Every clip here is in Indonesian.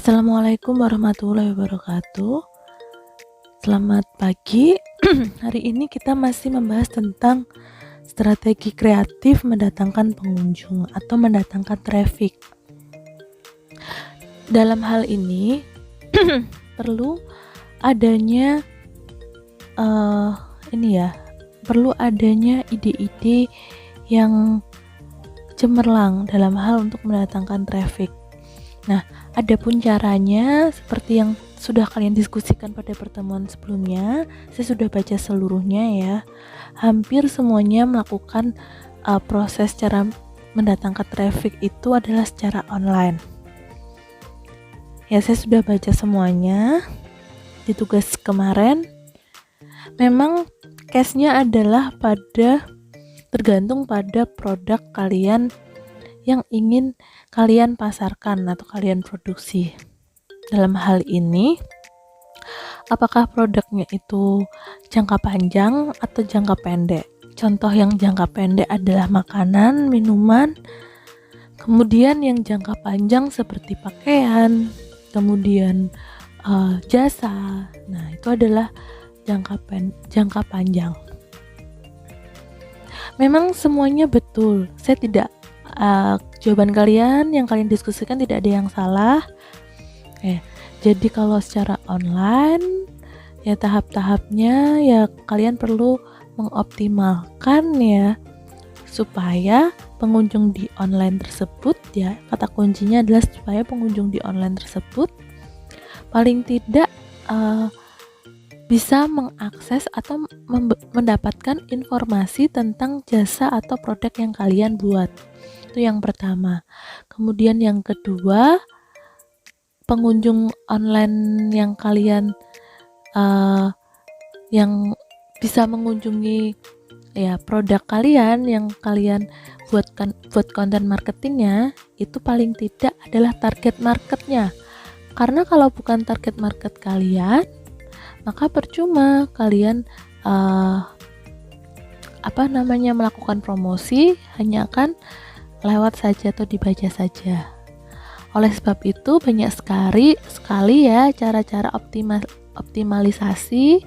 Assalamualaikum warahmatullahi wabarakatuh. Selamat pagi. Hari ini kita masih membahas tentang strategi kreatif mendatangkan pengunjung atau mendatangkan traffic. Dalam hal ini perlu adanya perlu adanya ide-ide yang cemerlang dalam hal untuk mendatangkan traffic. Nah, adapun caranya seperti yang sudah kalian diskusikan pada pertemuan sebelumnya, saya sudah baca seluruhnya ya. Hampir semuanya melakukan proses cara mendatangkan traffic itu adalah secara online. Ya, saya sudah baca semuanya di tugas kemarin. Memang case-nya adalah tergantung pada produk kalian yang ingin kalian pasarkan atau kalian produksi. Dalam hal ini, apakah produknya itu jangka panjang atau jangka pendek? Contoh yang jangka pendek adalah makanan, minuman. Kemudian yang jangka panjang seperti pakaian, kemudian jasa. Nah, itu adalah jangka panjang. Memang semuanya betul. Saya tidak jawaban kalian yang kalian diskusikan tidak ada yang salah. Jadi kalau secara online ya tahap-tahapnya ya kalian perlu mengoptimalkan ya supaya pengunjung di online tersebut ya, kata kuncinya adalah supaya pengunjung di online tersebut paling tidak bisa mengakses atau mendapatkan informasi tentang jasa atau produk yang kalian buat. Itu yang pertama. Kemudian yang kedua, pengunjung online yang kalian yang bisa mengunjungi ya produk kalian yang kalian buat konten marketingnya itu paling tidak adalah target marketnya. Karena kalau bukan target market kalian, maka percuma kalian melakukan promosi, hanya akan lewat saja atau dibaca saja. Oleh sebab itu banyak sekali ya cara-cara optimalisasi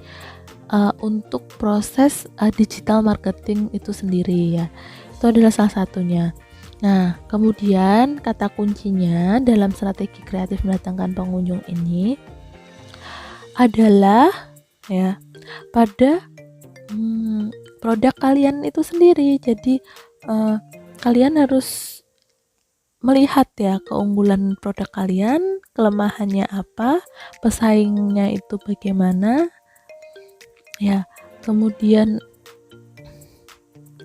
untuk proses digital marketing itu sendiri ya. Itu adalah salah satunya. Nah, kemudian kata kuncinya dalam strategi kreatif mendatangkan pengunjung ini adalah ya pada produk kalian itu sendiri. Jadi kalian harus melihat ya keunggulan produk kalian, kelemahannya apa, pesaingnya itu bagaimana ya, kemudian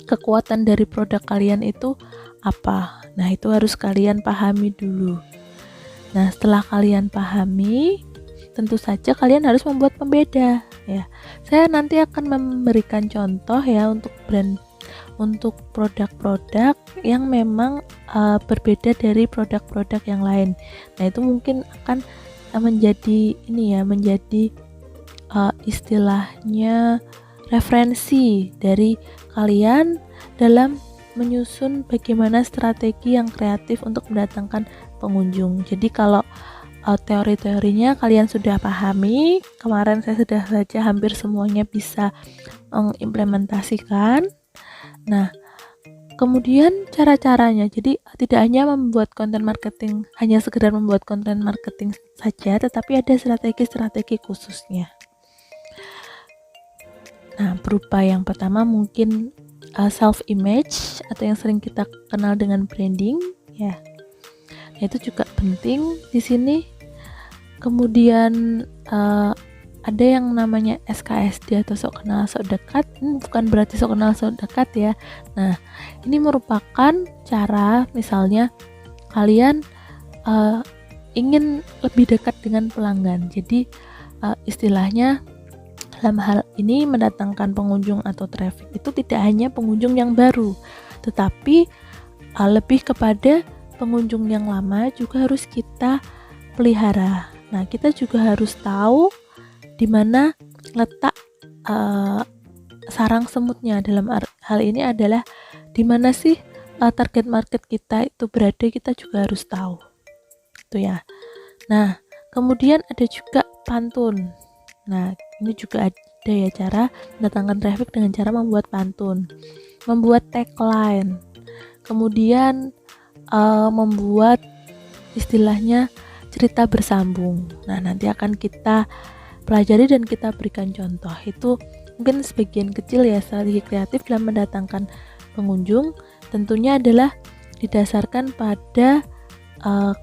kekuatan dari produk kalian itu apa. Nah, itu harus kalian pahami dulu. Nah, setelah kalian pahami, tentu saja kalian harus membuat pembeda ya. Saya nanti akan memberikan contoh ya untuk produk-produk yang memang berbeda dari produk-produk yang lain. Nah, itu mungkin akan menjadi istilahnya referensi dari kalian dalam menyusun bagaimana strategi yang kreatif untuk mendatangkan pengunjung. Jadi kalau teori-teorinya kalian sudah pahami, kemarin saya sudah baca hampir semuanya bisa mengimplementasikan. Nah, kemudian cara-caranya, jadi tidak hanya membuat konten marketing, hanya sekedar membuat konten marketing saja, tetapi ada strategi-strategi khususnya. Nah, berupa yang pertama mungkin self image atau yang sering kita kenal dengan branding ya. Nah, itu juga penting di sini. Kemudian ada yang namanya SKSD atau sok kenal sok dekat. Ini bukan berarti sok kenal sok dekat ya. Nah, ini merupakan cara misalnya kalian ingin lebih dekat dengan pelanggan. Jadi istilahnya dalam hal ini mendatangkan pengunjung atau traffic itu tidak hanya pengunjung yang baru, tetapi lebih kepada pengunjung yang lama juga harus kita pelihara. Nah, kita juga harus tahu di mana letak sarang semutnya. Dalam hal ini adalah di mana sih target market kita itu berada, kita juga harus tahu. Itu ya. Nah, Kemudian ada juga pantun. Nah, ini juga ada ya cara mendatangkan traffic dengan cara membuat pantun, membuat tagline, kemudian membuat istilahnya cerita bersambung. Nah, nanti akan kita pelajari dan kita berikan contoh. Itu mungkin sebagian kecil ya strategi kreatif dalam mendatangkan pengunjung. Tentunya adalah didasarkan pada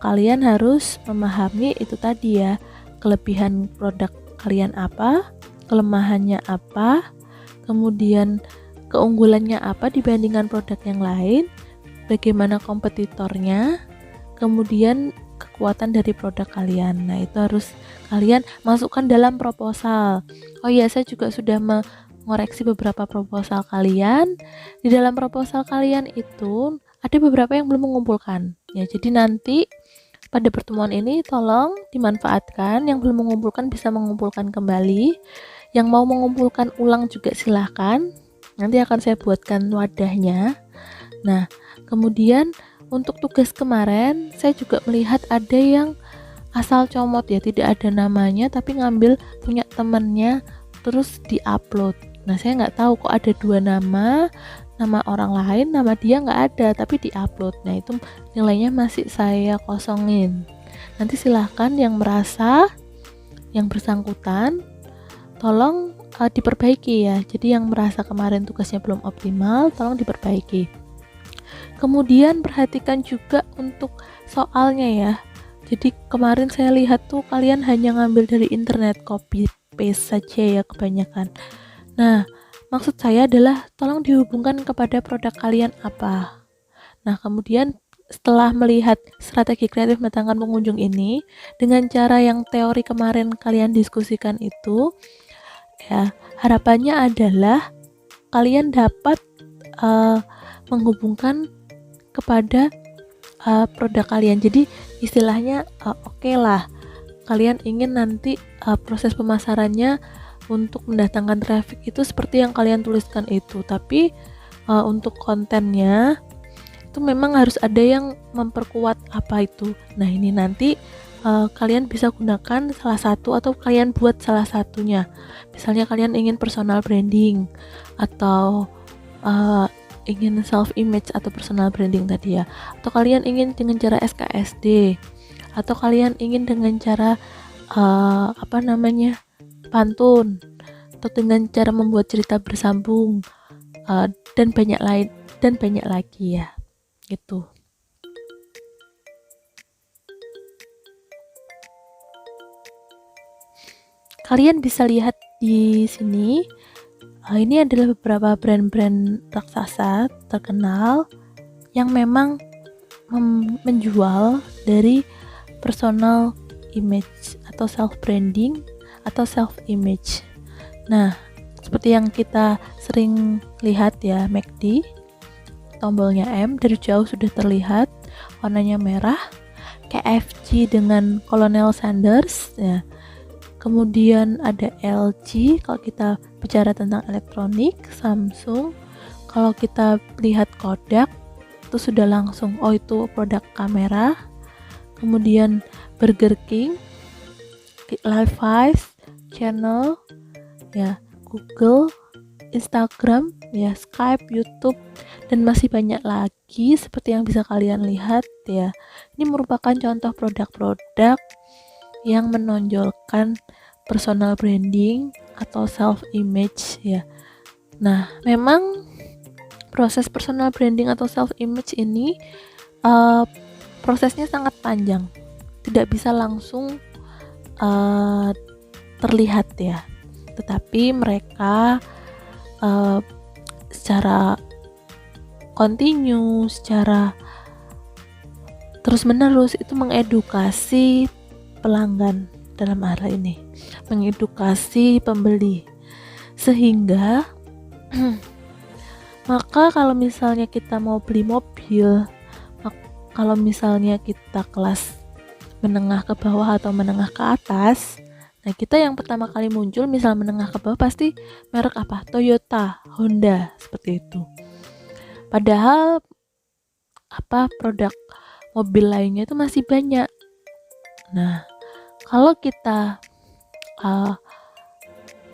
kalian harus memahami itu tadi ya, kelebihan produk kalian apa, kelemahannya apa, kemudian keunggulannya apa dibandingkan produk yang lain, bagaimana kompetitornya, kemudian kekuatan dari produk kalian. Nah, itu harus kalian masukkan dalam proposal. Oh iya, saya juga sudah mengoreksi beberapa proposal kalian. Di dalam proposal kalian itu ada beberapa yang belum mengumpulkan. Ya, jadi nanti pada pertemuan ini tolong dimanfaatkan. Yang belum mengumpulkan bisa mengumpulkan kembali. Yang mau mengumpulkan ulang juga silahkan. Nanti akan saya buatkan wadahnya. Nah, kemudian untuk tugas kemarin saya juga melihat ada yang asal comot ya, tidak ada namanya tapi ngambil punya temennya terus diupload. Nah, saya nggak tahu kok ada dua nama orang lain, nama dia nggak ada tapi diupload. Nah, itu nilainya masih saya kosongin. Nanti silahkan yang merasa yang bersangkutan tolong diperbaiki ya. Jadi yang merasa kemarin tugasnya belum optimal tolong diperbaiki. Kemudian perhatikan juga untuk soalnya ya. Jadi kemarin saya lihat tuh kalian hanya ngambil dari internet, copy paste saja ya kebanyakan. Nah, maksud saya adalah tolong dihubungkan kepada produk kalian apa. Nah, kemudian setelah melihat strategi kreatif mendatangkan pengunjung ini dengan cara yang teori kemarin kalian diskusikan itu, ya harapannya adalah kalian dapat menghubungkan kepada produk kalian. Jadi istilahnya oke lah, kalian ingin nanti proses pemasarannya untuk mendatangkan traffic itu seperti yang kalian tuliskan itu, tapi untuk kontennya itu memang harus ada yang memperkuat apa itu. Nah, ini nanti kalian bisa gunakan salah satu atau kalian buat salah satunya. Misalnya kalian ingin personal branding atau ingin self image atau personal branding tadi ya, atau kalian ingin dengan cara SKSD, atau kalian ingin dengan cara pantun, atau dengan cara membuat cerita bersambung, dan banyak lagi ya gitu. Kalian bisa lihat di sini. Ini adalah beberapa brand-brand raksasa terkenal yang memang menjual dari personal image atau self branding atau self image. Nah, seperti yang kita sering lihat ya, McD, tombolnya M dari jauh sudah terlihat, warnanya merah. KFC dengan Colonel Sanders ya. Kemudian ada LG kalau kita bicara tentang elektronik, Samsung. Kalau kita lihat Kodak itu sudah langsung itu produk kamera. Kemudian Burger King, Levi's, Channel, ya, Google, Instagram, ya, Skype, YouTube, dan masih banyak lagi seperti yang bisa kalian lihat ya. Ini merupakan contoh produk-produk yang menonjolkan personal branding atau self image ya. Nah, memang proses personal branding atau self image ini prosesnya sangat panjang, tidak bisa langsung terlihat ya. Tetapi mereka secara kontinu, secara terus menerus itu mengedukasi pelanggan, dalam hal ini mengedukasi pembeli, sehingga maka kalau misalnya kita mau beli mobil, kalau misalnya kita kelas menengah ke bawah atau menengah ke atas, nah kita yang pertama kali muncul misal menengah ke bawah pasti merek apa? Toyota, Honda, seperti itu. Padahal produk mobil lainnya itu masih banyak. Nah, Kalau kita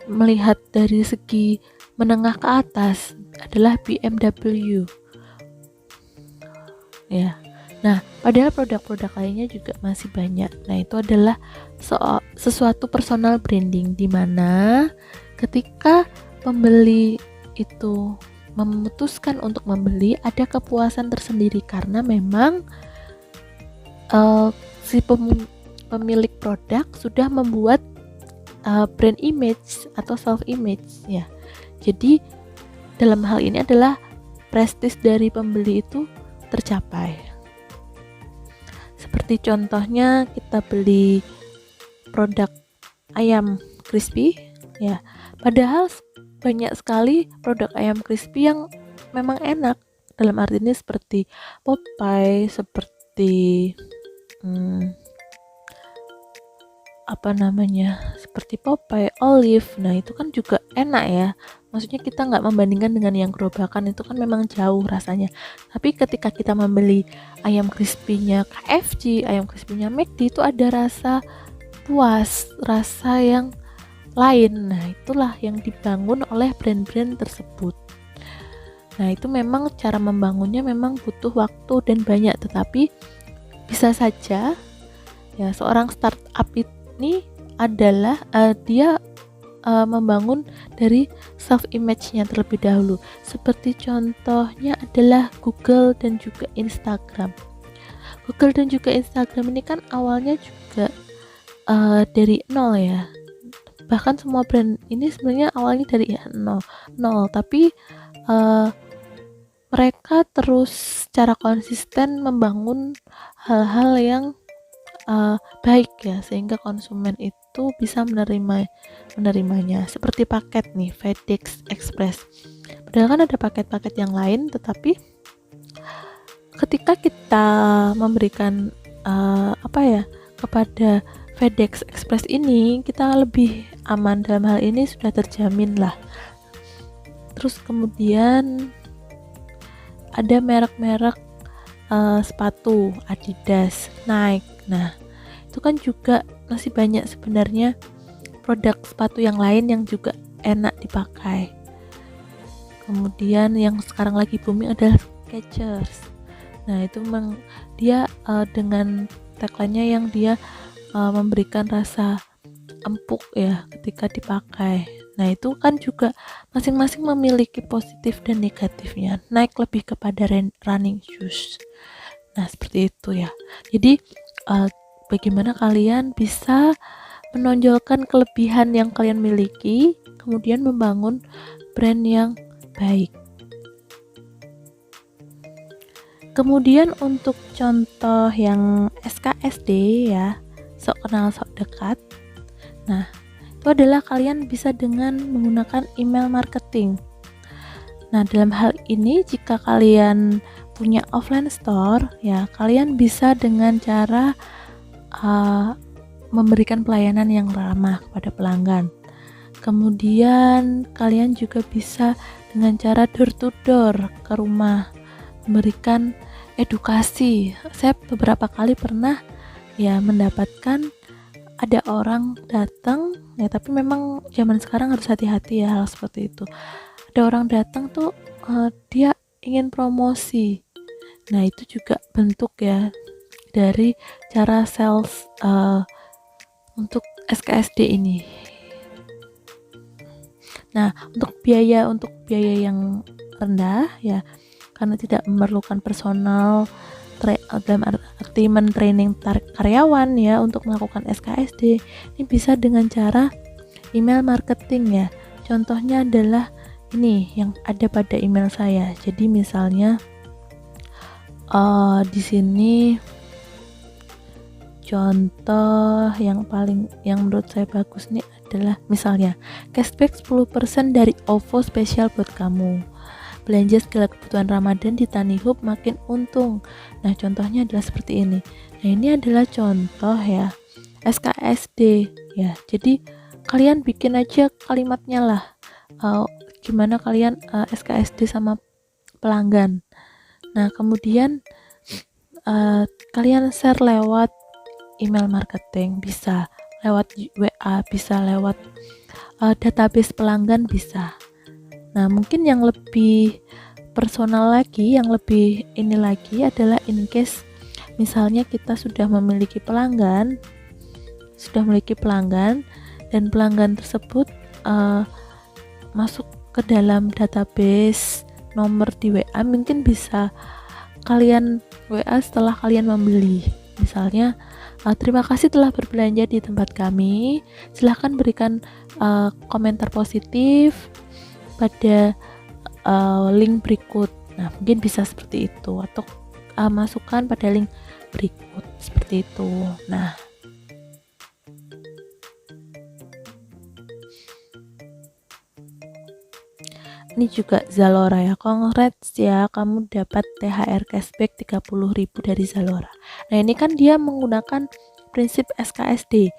melihat dari segi menengah ke atas adalah BMW ya. Nah, padahal produk-produk lainnya juga masih banyak. Nah, itu adalah sesuatu personal branding di mana ketika pembeli itu memutuskan untuk membeli, ada kepuasan tersendiri karena memang si pemilik produk sudah membuat brand image atau self image ya. Jadi dalam hal ini adalah prestis dari pembeli itu tercapai. Seperti contohnya kita beli produk ayam crispy ya. Padahal banyak sekali produk ayam crispy yang memang enak. Dalam arti ini seperti Popeye, seperti seperti Popeye, Olive. Nah, itu kan juga enak ya. Maksudnya kita nggak membandingkan dengan yang gerobakan, itu kan memang jauh rasanya. Tapi ketika kita membeli ayam crispy-nya KFC, ayam crispy-nya McD, itu ada rasa puas, rasa yang lain. Nah, itulah yang dibangun oleh brand-brand tersebut. Nah, itu memang cara membangunnya memang butuh waktu dan banyak, tetapi bisa saja ya seorang startup ini adalah dia membangun dari self image-nya terlebih dahulu. Seperti contohnya adalah Google dan juga Instagram. Google dan juga Instagram ini kan awalnya juga dari nol ya. Bahkan semua brand ini sebenarnya awalnya dari nol, tapi mereka terus secara konsisten membangun hal-hal yang baik ya, sehingga konsumen itu bisa menerimanya. Seperti paket nih, FedEx Express. Padahal kan ada paket-paket yang lain, tetapi ketika kita memberikan kepada FedEx Express ini, kita lebih aman. Dalam hal ini sudah terjamin lah. Terus kemudian ada merek-merek sepatu Adidas, Nike. Nah, itu kan juga masih banyak sebenarnya produk sepatu yang lain yang juga enak dipakai. Kemudian yang sekarang lagi booming adalah Skechers. Nah, itu memang dia dengan tagline-nya yang dia memberikan rasa empuk ya ketika dipakai. Nah, itu kan juga masing-masing memiliki positif dan negatifnya. Nike lebih kepada running shoes. Nah, seperti itu ya. Jadi bagaimana kalian bisa menonjolkan kelebihan yang kalian miliki, kemudian membangun brand yang baik. Kemudian untuk contoh yang SKSD ya, sok kenal sok dekat. Nah, itu adalah kalian bisa dengan menggunakan email marketing. Nah, dalam hal ini jika kalian punya offline store ya, kalian bisa dengan cara memberikan pelayanan yang ramah kepada pelanggan. Kemudian kalian juga bisa dengan cara door to door ke rumah, memberikan edukasi. Saya beberapa kali pernah ya mendapatkan ada orang datang ya, tapi memang zaman sekarang harus hati-hati ya hal seperti itu. Ada orang datang tuh dia ingin promosi. Nah, itu juga bentuk ya dari cara sales untuk SKSD ini. Nah, untuk biaya yang rendah ya, karena tidak memerlukan personal dalam arti training karyawan ya untuk melakukan SKSD, ini bisa dengan cara email marketing ya. Contohnya adalah ini yang ada pada email saya. Jadi misalnya di sini contoh yang menurut saya bagus nih adalah misalnya cashback 10% dari OVO spesial buat kamu. Belanja segala kebutuhan Ramadan di Tanihub makin untung. Nah, contohnya adalah seperti ini. Nah, ini adalah contoh ya SKSD ya. Jadi kalian bikin aja kalimatnya lah. Gimana kalian SKSD sama pelanggan. Nah, kemudian kalian share lewat email marketing bisa, lewat WA, bisa lewat database pelanggan bisa. Nah, mungkin yang lebih personal lagi, yang lebih ini lagi adalah in case misalnya kita sudah memiliki pelanggan dan pelanggan tersebut masuk ke dalam database nomor di WA, mungkin bisa kalian WA setelah kalian membeli. Misalnya, terima kasih telah berbelanja di tempat kami. Silahkan berikan komentar positif pada link berikut. Nah, mungkin bisa seperti itu, atau masukkan pada link berikut seperti itu. Nah, ini juga Zalora ya. Congrats ya, kamu dapat THR cashback 30.000 dari Zalora. Nah, ini kan dia menggunakan prinsip SKSD.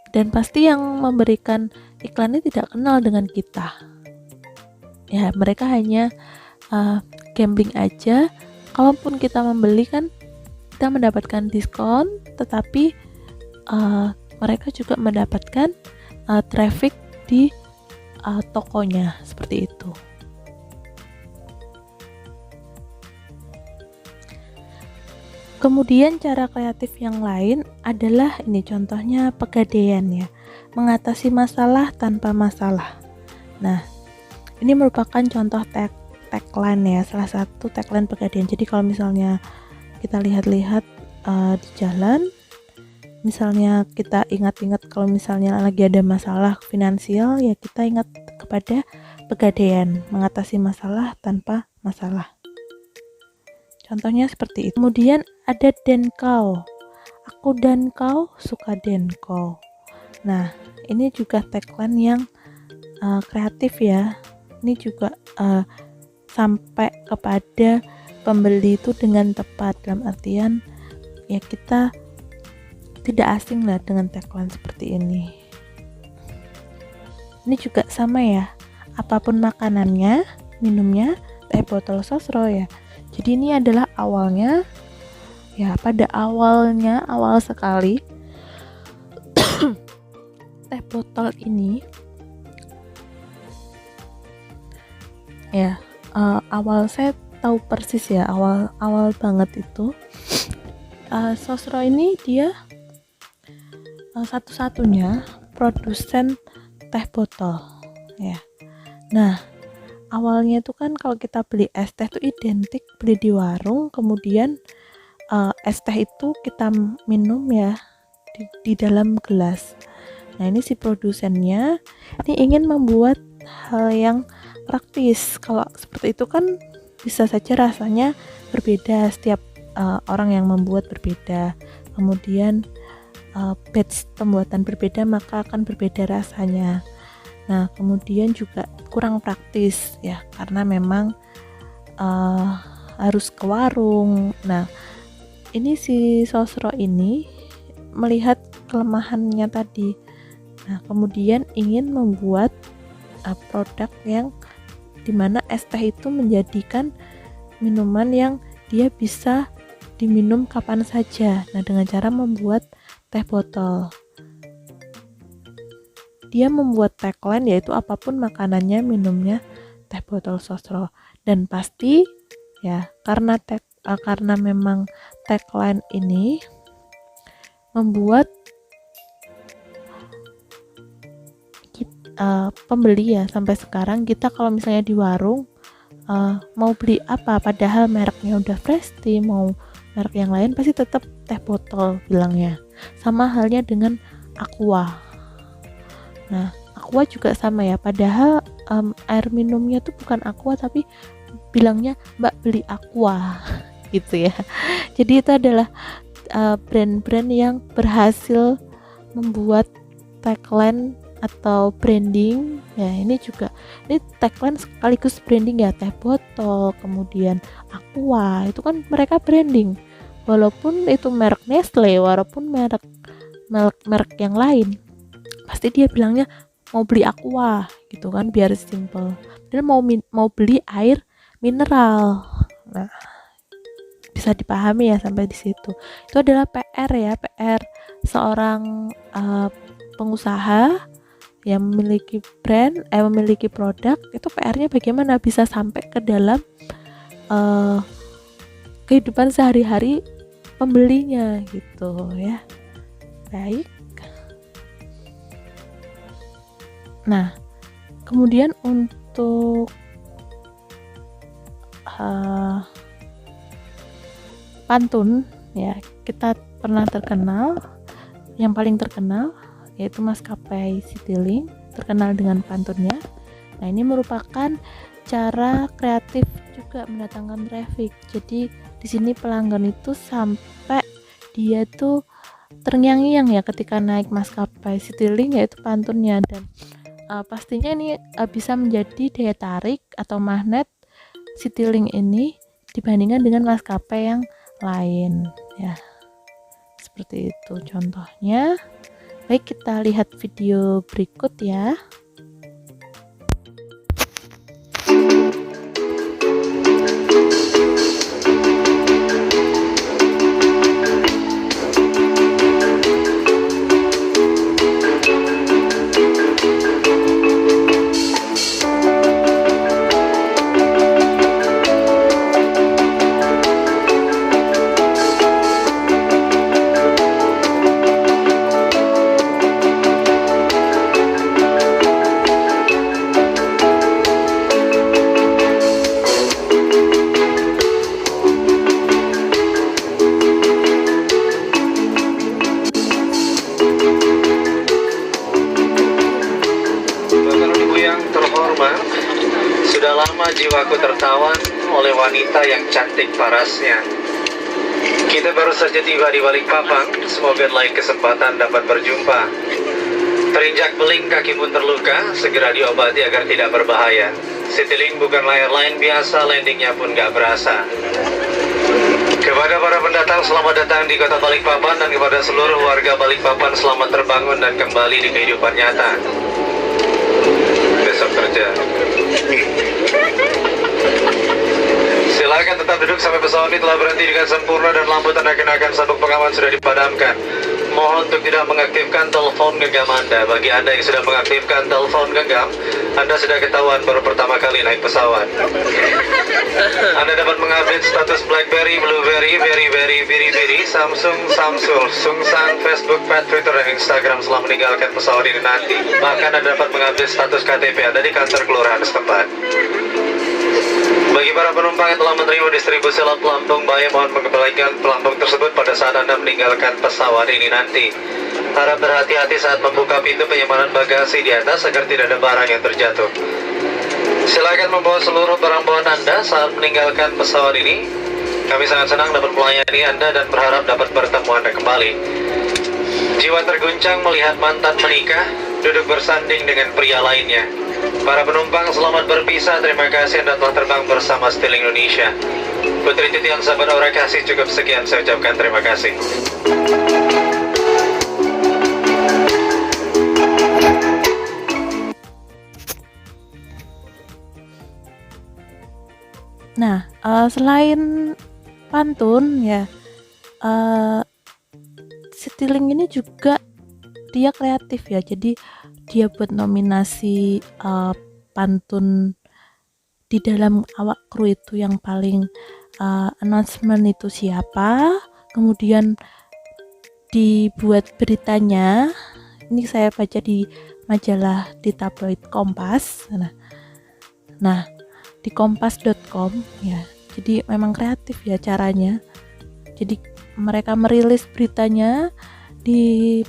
Dan pasti yang memberikan iklannya tidak kenal dengan kita. Ya, mereka hanya gambling aja. Kalaupun kita membeli kan kita mendapatkan diskon, tetapi mereka juga mendapatkan traffic di tokonya, seperti itu. Kemudian cara kreatif yang lain adalah ini, contohnya pegadaian ya, mengatasi masalah tanpa masalah. Nah, ini merupakan contoh tagline ya, salah satu tagline pegadaian. Jadi kalau misalnya kita lihat-lihat di jalan, misalnya kita ingat-ingat kalau misalnya lagi ada masalah finansial, ya kita ingat kepada pegadaian, mengatasi masalah tanpa masalah. Contohnya seperti itu. Kemudian ada dan kau, aku dan kau suka dan kau. Nah, ini juga tagline yang kreatif ya. Ini juga sampai kepada pembeli itu dengan tepat, dalam artian ya kita tidak asing lah dengan tagline seperti ini. Ini juga sama ya, apapun makanannya, minumnya, teh botol sosro ya. Jadi ini adalah awalnya ya, pada awal sekali teh botol ini ya, awal saya tahu persis ya, awal banget itu Sosro ini dia satu-satunya produsen teh botol ya. Nah, awalnya itu kan kalau kita beli es teh itu identik beli di warung, kemudian es teh itu kita minum ya di dalam gelas. Nah, ini si produsennya ini ingin membuat hal yang praktis. Kalau seperti itu kan bisa saja rasanya berbeda, setiap orang yang membuat berbeda, kemudian batch pembuatan berbeda, maka akan berbeda rasanya. Nah, kemudian juga kurang praktis ya, karena memang harus ke warung. Nah, ini si Sosro ini melihat kelemahannya tadi. Nah, kemudian ingin membuat produk yang dimana es teh itu menjadikan minuman yang dia bisa diminum kapan saja. Nah, dengan cara membuat teh botol, dia membuat tagline yaitu apapun makanannya, minumnya, teh botol Sosro. Dan pasti ya, karena memang tagline ini membuat pembeli ya, sampai sekarang kita kalau misalnya di warung mau beli apa, padahal mereknya udah Fresh Tea, mau merek yang lain, pasti tetap teh botol bilangnya. Sama halnya dengan Aqua. Nah, Aqua juga sama ya, padahal air minumnya tuh bukan Aqua tapi bilangnya Mbak beli Aqua gitu ya. Jadi itu adalah brand-brand yang berhasil membuat tagline atau branding ya. Ini juga, ini tagline sekaligus branding ya, teh botol, kemudian Aqua, itu kan mereka branding, walaupun itu merek Nestle, walaupun merek yang lain, pasti dia bilangnya mau beli Aqua gitu kan, biar simple. Dan mau beli air mineral. Nah, bisa dipahami ya sampai di situ. Itu adalah PR ya, PR seorang pengusaha yang memiliki brand, memiliki produk, itu PR-nya bagaimana bisa sampai ke dalam kehidupan sehari-hari pembelinya gitu ya. Baik. Nah, kemudian untuk pantun ya, kita pernah terkenal, yang paling terkenal yaitu maskapai Citylink, terkenal dengan pantunnya. Nah, ini merupakan cara kreatif juga mendatangkan traffic. Jadi di sini pelanggan itu sampai dia tuh terngiang-ngiang ya ketika naik maskapai Citylink, yaitu pantunnya. Dan pastinya ini bisa menjadi daya tarik atau magnet Citylink ini dibandingkan dengan maskapai yang lain ya. Seperti itu contohnya. Baik, kita lihat video berikut ya. Sudah lama jiwaku tertawan oleh wanita yang cantik parasnya. Kita baru saja tiba di Balikpapan, semoga lain kesempatan dapat berjumpa. Terinjak beling kaki pun terluka, segera diobati agar tidak berbahaya. Citylink bukan airline biasa, landingnya pun gak berasa. Kepada para pendatang, selamat datang di kota Balikpapan, dan kepada seluruh warga Balikpapan, selamat terbangun dan kembali di kehidupan nyata. Besok kerja. Silakan tetap duduk sampai pesawat ini telah berhenti dengan sempurna dan lampu tanda kenakan sabuk pengaman sudah dipadamkan. Mohon untuk tidak mengaktifkan telepon genggam Anda. Bagi Anda yang sudah mengaktifkan telepon genggam, Anda sudah ketahuan baru pertama kali naik pesawat. Anda dapat mengupdate status BlackBerry, Blueberry, Very, Samsung, Sungsang, Facebook, Pet, Twitter, dan Instagram setelah meninggalkan pesawat ini nanti. Bahkan Anda dapat mengupdate status KTP Anda di kantor kelurahan setempat. Bagi para penumpang yang telah menerima distribusi lot pelampung bahaya, mohon mengembalikan pelampung tersebut pada saat Anda meninggalkan pesawat ini nanti. Harap berhati-hati saat membuka pintu penyimpanan bagasi di atas agar tidak ada barang yang terjatuh. Silakan membawa seluruh barang bawaan Anda saat meninggalkan pesawat ini. Kami sangat senang dapat melayani Anda dan berharap dapat bertemu Anda kembali. Jiwa terguncang melihat mantan menikah, duduk bersanding dengan pria lainnya. Para penumpang selamat berpisah, terima kasih Anda telah terbang bersama Citylink Indonesia. Putri Titian sahabat Aura Kasih, cukup sekian saya ucapkan terima kasih. Nah, selain pantun ya, Citylink ini juga dia kreatif ya. Jadi dia buat nominasi pantun di dalam awak kru itu yang paling announcement itu siapa, kemudian dibuat beritanya. Ini saya baca di majalah di tabloid Kompas. Nah di kompas.com ya. Jadi memang kreatif ya caranya. Jadi mereka merilis beritanya di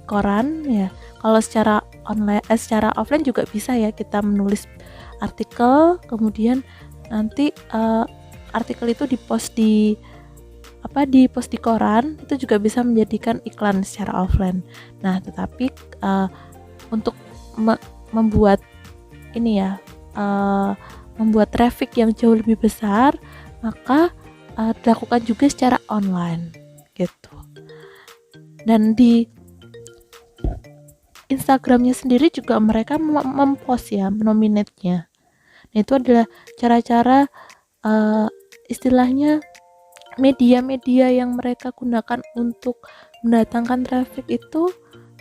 koran ya. Kalau secara online, secara offline juga bisa ya, kita menulis artikel, kemudian nanti artikel itu dipost di koran, itu juga bisa menjadikan iklan secara offline. Nah, tetapi untuk membuat ini ya, membuat traffic yang jauh lebih besar, maka dilakukan juga secara online gitu. Dan di Instagramnya sendiri juga mereka mempost ya, menominate-nya. Nah, itu adalah cara-cara istilahnya media-media yang mereka gunakan untuk mendatangkan traffic itu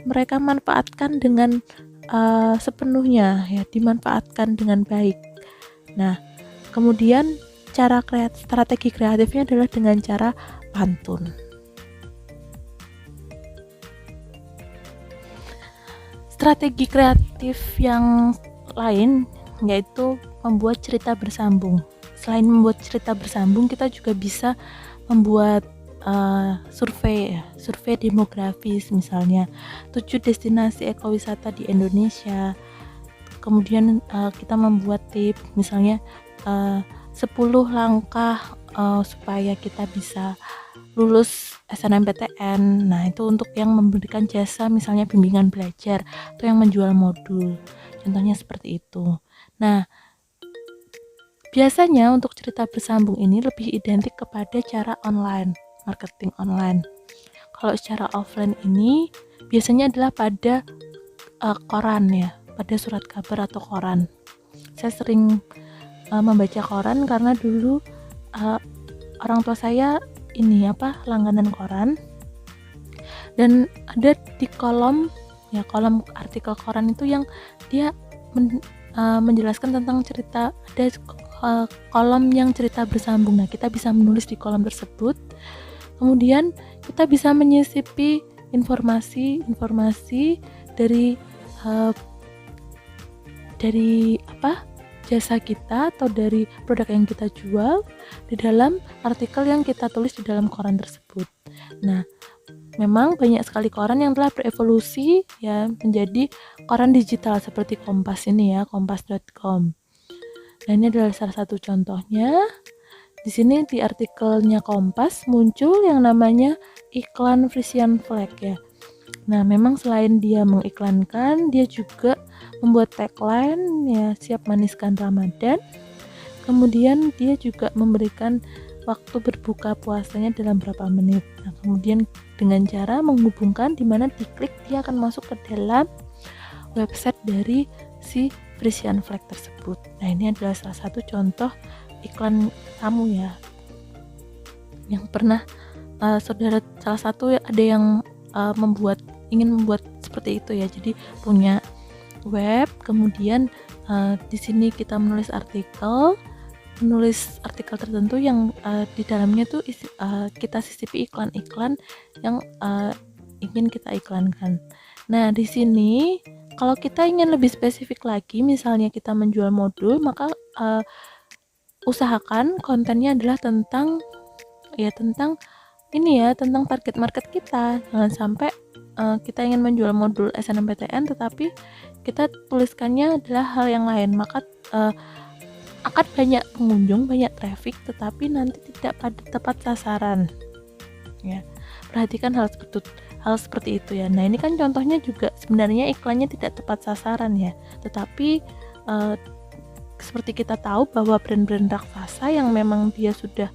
mereka manfaatkan dengan sepenuhnya ya, dimanfaatkan dengan baik. Nah, kemudian strategi kreatifnya adalah dengan cara pantun. Strategi kreatif yang lain yaitu membuat cerita bersambung. Selain membuat cerita bersambung, kita juga bisa membuat survei demografis, misalnya 7 destinasi ekowisata di Indonesia. Kemudian kita membuat tips, misalnya 10 langkah supaya kita bisa lulus SNMPTN. Nah, itu untuk yang memberikan jasa misalnya bimbingan belajar atau yang menjual modul. Contohnya seperti itu. Nah, biasanya untuk cerita bersambung ini lebih identik kepada cara online, marketing online. Kalau secara offline ini biasanya adalah pada koran ya, pada surat kabar atau koran. Saya sering membaca koran karena dulu orang tua saya langganan koran, dan ada di kolom artikel koran itu yang dia menjelaskan tentang cerita, ada kolom yang cerita bersambung. Nah, kita bisa menulis di kolom tersebut, kemudian kita bisa menyisipi informasi dari jasa kita atau dari produk yang kita jual di dalam artikel yang kita tulis di dalam koran tersebut. Nah, memang banyak sekali koran yang telah berevolusi ya menjadi koran digital seperti Kompas ini ya, kompas.com. Nah, ini adalah salah satu contohnya. Di sini di artikelnya Kompas muncul yang namanya iklan Frisian Flag ya. Nah, memang selain dia mengiklankan, dia juga membuat tagline ya, siap maniskan Ramadan. Kemudian dia juga memberikan waktu berbuka puasanya dalam berapa menit. Nah, kemudian dengan cara menghubungkan di mana diklik dia akan masuk ke dalam website dari si Frisian Flag tersebut. Nah, ini adalah salah satu contoh iklan kamu ya, yang pernah saudara salah satu ada yang ingin membuat seperti itu ya. Jadi punya web, kemudian di sini kita menulis artikel tertentu yang di dalamnya tuh kita sisipi iklan-iklan yang ingin kita iklankan. Nah, di sini kalau kita ingin lebih spesifik lagi, misalnya kita menjual modul, maka usahakan kontennya adalah tentang target market kita. Jangan sampai kita ingin menjual modul SNMPTN tetapi kita tuliskannya adalah hal yang lain, maka akan banyak pengunjung, banyak traffic, tetapi nanti tidak pada tepat sasaran ya. Perhatikan hal seperti itu ya. Nah, ini kan contohnya juga sebenarnya iklannya tidak tepat sasaran ya, tetapi seperti kita tahu bahwa brand-brand raksasa yang memang dia sudah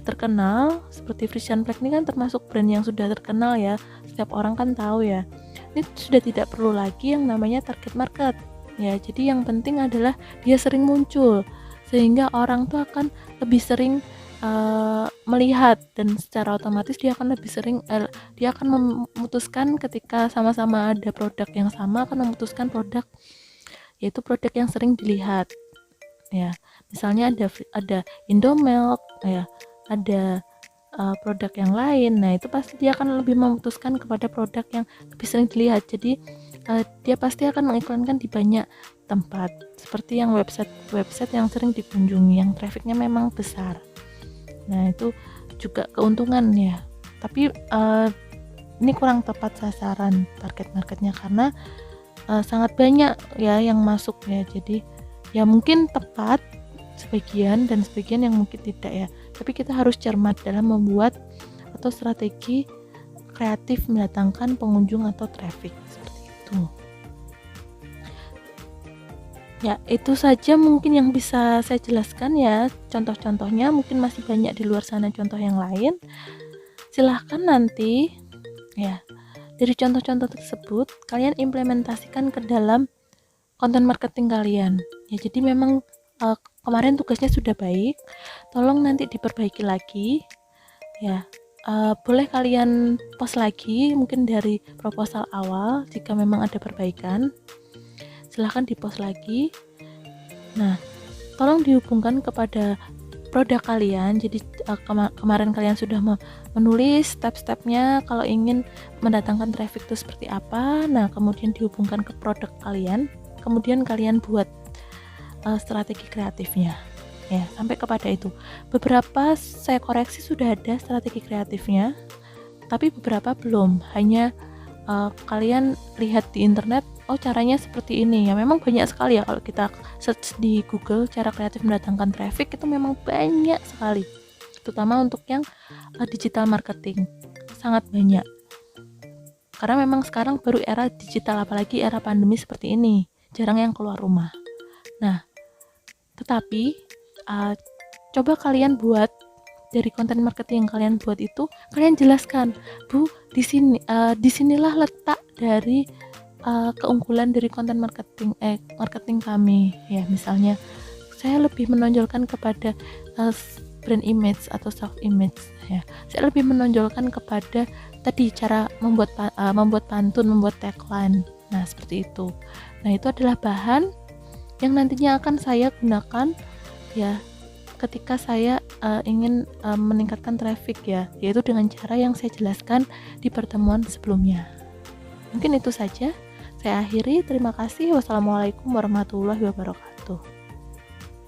terkenal seperti Frisian Flag ini kan termasuk brand yang sudah terkenal ya, setiap orang kan tahu ya. Ini sudah tidak perlu lagi yang namanya target market ya. Jadi yang penting adalah dia sering muncul sehingga orang tuh akan lebih sering melihat, dan secara otomatis dia akan lebih sering dia akan memutuskan ketika sama-sama ada produk yang sama, akan memutuskan produk yaitu produk yang sering dilihat ya. Misalnya ada Indomilk ya, ada produk yang lain. Nah, itu pasti dia akan lebih memutuskan kepada produk yang lebih sering dilihat. Jadi dia pasti akan mengiklankan di banyak tempat, seperti yang website yang sering dikunjungi, yang trafficnya memang besar. Nah, itu juga keuntungan ya. Tapi ini kurang tepat sasaran target marketnya karena sangat banyak ya yang masuk ya. Jadi ya mungkin tepat sebagian dan sebagian yang mungkin tidak ya. Tapi kita harus cermat dalam membuat atau strategi kreatif mendatangkan pengunjung atau traffic seperti itu. Ya, itu saja mungkin yang bisa saya jelaskan ya, contoh-contohnya. Mungkin masih banyak di luar sana contoh yang lain. Silahkan nanti ya, dari contoh-contoh tersebut kalian implementasikan ke dalam konten marketing kalian. Ya, jadi memang kemarin tugasnya sudah baik, tolong nanti diperbaiki lagi ya. boleh kalian post lagi mungkin dari proposal awal. Jika memang ada perbaikan, silahkan di post lagi. Nah, tolong dihubungkan kepada produk kalian. Jadi kemarin kalian sudah menulis step-stepnya kalau ingin mendatangkan traffic itu seperti apa. Nah, kemudian dihubungkan ke produk kalian, kemudian kalian buat strategi kreatifnya. Ya, sampai kepada itu. Beberapa saya koreksi sudah ada strategi kreatifnya, tapi beberapa belum. Hanya kalian lihat di internet, oh caranya seperti ini ya. Memang banyak sekali ya, kalau kita search di Google cara kreatif mendatangkan traffic itu memang banyak sekali, terutama untuk yang digital marketing, sangat banyak. Karena memang sekarang baru era digital, apalagi era pandemi seperti ini, jarang yang keluar rumah. Nah, tetapi coba kalian buat dari konten marketing yang kalian buat itu, kalian jelaskan, Bu, disinilah letak dari keunggulan dari konten marketing kami. Ya, misalnya saya lebih menonjolkan kepada brand image atau self image. Ya, saya lebih menonjolkan kepada tadi cara membuat pantun, membuat tagline. Nah, seperti itu. Nah, itu adalah bahan yang nantinya akan saya gunakan ya ketika saya ingin meningkatkan traffic ya, yaitu dengan cara yang saya jelaskan di pertemuan sebelumnya. Mungkin itu saja saya akhiri. Terima kasih. Wassalamualaikum warahmatullahi wabarakatuh.